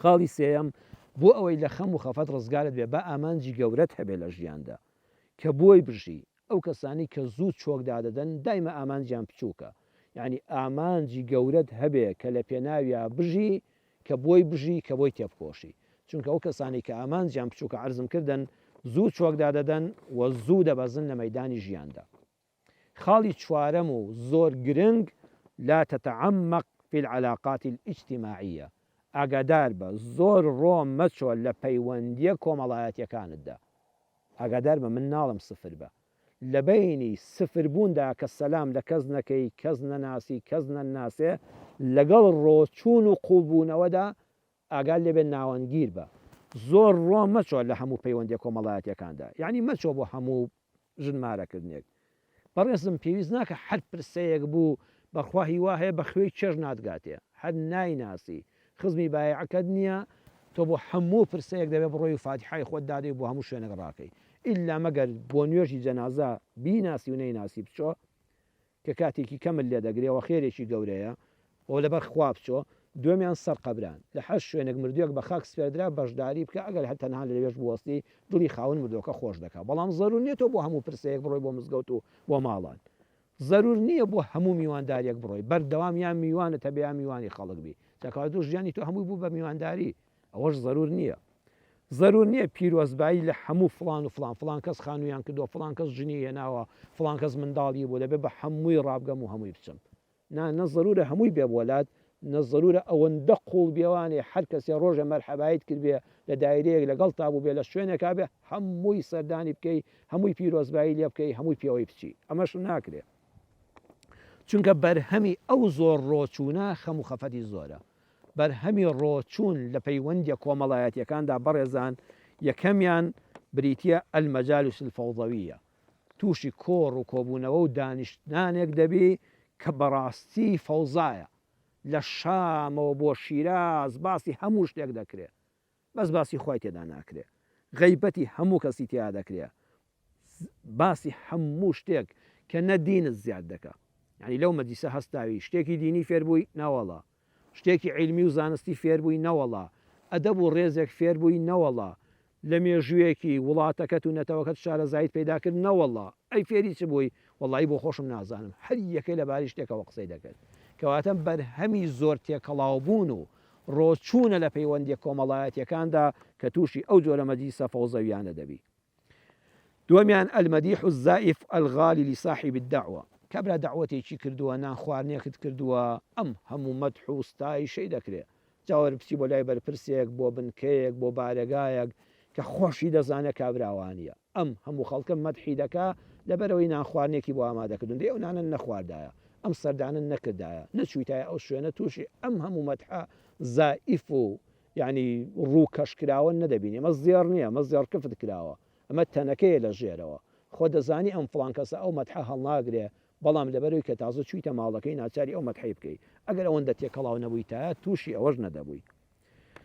خاڵی سێەم بۆ ئەوەی لە خەم و خەفەت ڕزگارت بێ بە ئامانجی گەورەت هەبێ لە ژیاندا کە بۆی بژی ئەو کەسانی کە زوو چۆکدا دەدەن دایمە ئامانجیان بچووکە یعنی ئامانجی گەورەت هەبێ کە لە پێناویە بژی کە بۆی بژی کە بۆی تێبخۆشی چونکە ئەو کەسانی کە ئامانجیان بچووکە عەرزم کردن زوو چۆکدا دەدەن و زوو دەبەزن لە مەیدانی ژیاندا. خاڵی چوارەم و زۆر گرنگ لا تتعمق في العلاقات الاجتماعية ئاگادار بە زۆر ڕۆم مەچۆ لە پەیوەندیە کۆمەڵایەتیەکانتدا ئاگادار بە من ناڵم سفر بە لە بینی سفربووندا کە سەلام لە کەس نەکەی کەس نەناسی کەس نەناسێ لەگەڵ ڕۆچوون و قوڵبوونەوەدا ئاگال لێبێت ناوەندگیر بە زۆر ڕۆم مەچۆ لە هەموو پەیوەندیە کۆمەڵایەتیەکاندا یعنی مەچۆ بۆ هەموو ژنمارەکردنێک بەڕێزم پێویست ناکە هەر پرسەیەک بوو بەخوا هیوا هەیە بە خوێی چێژ ناتگاتێ هەر نایناسی خزمی بایعەکەت نییە تۆ بۆ هەموو پرسەیەک دەبێت بڕۆی و فاتحای خۆت دادەی بۆ هەموو شوێنێک ڕاکەی ئیلا مەگەر بۆ نوێژی جەنازە بیناسی و نەیناسی بچۆ کە کاتێکی کەمل لێ دەگرێەوە خێرێکی گەورەیە بۆ لەبەر خوا بچۆ دوێمیان سەر قەبران لە هەر شوێنێک مردوویەک بە خاک سپێردرا بەشداری بکە ئەگەر هەر تەنها لەوێش بوەستی دڵی خاون مردووەکە خۆش دەکات بەڵام زەرور نییە تۆ بۆ هەموو پرسەیەک بڕۆی بۆ مزگەوت و بۆ ماڵان زەرور نییە بۆ هەموو میوانداریەک بڕۆی بەردەوام یان میوانە تەبێ یان میوانی خەڵک بی چاکاتۆ ژیانی تۆ هەمووی بوو بە میوانداری ئەوەش زەرور نییە زەرور نییە پیرۆزبایی لە هەموو فڵان و فڵان کەس خانوویان کردو فڵان کەس ژنی هێناوە فڵان کەس منداڵی بۆ دەبێت بە هەمووی ڕابگەم و هەمووی بچم نە زەرورە هەمووی بێ بۆلات نەزەرورە ئەوەندە قوڵ بێوانێ هەر کەسێ ڕۆژە مەرحەبایت کردبێ لە دایرەیەک لەگەڵ تابوو بێ لە شوێنێکا بێ هەمووی سەردانی بکەی هەمووی پیرۆزبایی لێ بکەی هەمووی پێوەی بچی ئەمەش ناکرێت چونکە بەرهەمی ئەو زۆر ڕۆچوونە خەم و خەفەتی زۆرە بەرهەمی ڕۆچوون لە پەیوەندیە کۆمەڵایەتیەکاندا بەڕێزان یەکەمیان بریتە ئەلمەجالس الفەوضەویە تووشی کۆڕ و کۆبوونەوە و دانیشتنانێک دەبی کە بەڕاستی فەوزایە لە شامەوە بۆ شیراز باسی هەموو شتێک دەکرێت بەس باسی خۆی تێدا ناکرێت غەیبەتی هەموو کەسی تیا دەکرێت باسی هەموو شتێک کە نەدینت زیاد دەکات یعنی لەو مەجلیسە هەستاوی شتێکی دینی فێربووی نەوەڵا شتێکی عیلمی و زانستی فێربووی نەوەڵا ئەدەب و ڕێزێک فێربووی نەوەڵا لە مێژوویەکی وڵاتەکەت و نەتەوەکەت شارەزایت پیدا کرد نەوەڵا ئەی فێری چ بووی وەڵی بۆ خۆشم نازانم هەر یەکەی لەباری شتێکەوە قسەی دەکرد کەواتە بەرهەمی زۆر تێکەڵاوبوون و ڕۆچوونە لە پەیوەندی کۆمەڵایەتیەکاندا کە تووشی ئەو جۆرە مەجلیسە فەوزەویانە دەبی دووەمیان ئەلمەدیح الزائف الغالی لصاحب الدعوة کابرا دعوەتێکی کردووە نان خواردنێکت کردووە ئەم هەموو مەدح و ستایشەی دەکرێت جاوەر بچی بۆ لای بەرپرسێک بۆ بنکەیەک بۆ بارەگایەک کە خۆشی دەزانێت کابراوانیە ئەم هەموو خەڵکە مەدحی دەکا لەبەرەوەی نان خواردنێکی بۆ ئامادەکردن دێ ئەو نانە نەخواردایە ئەم سەردانن نەکردایە نەچوویتایە ئەو شوێنە تووشی ئەم هەموو مەدحە زائف و یعنی ڕوو کەشکراوە نەدەبینێ مە زێڕ نییە مە زێڕ کفت کراوە ئەمە تەنەکەیە لە ژێرەوە خۆ دەزانی ئەم فڵان کەسە ئەو مەدحە هەڵناگرێ بەڵام لەبەرەوەی کە تازە چوویتە ماڵەکەی ناچاری ئەو مەدحەی بکەیت ئەگەر ئەوەندە تێکەڵاو نەبوویتایە تووشی ئەوەش نەدەبووی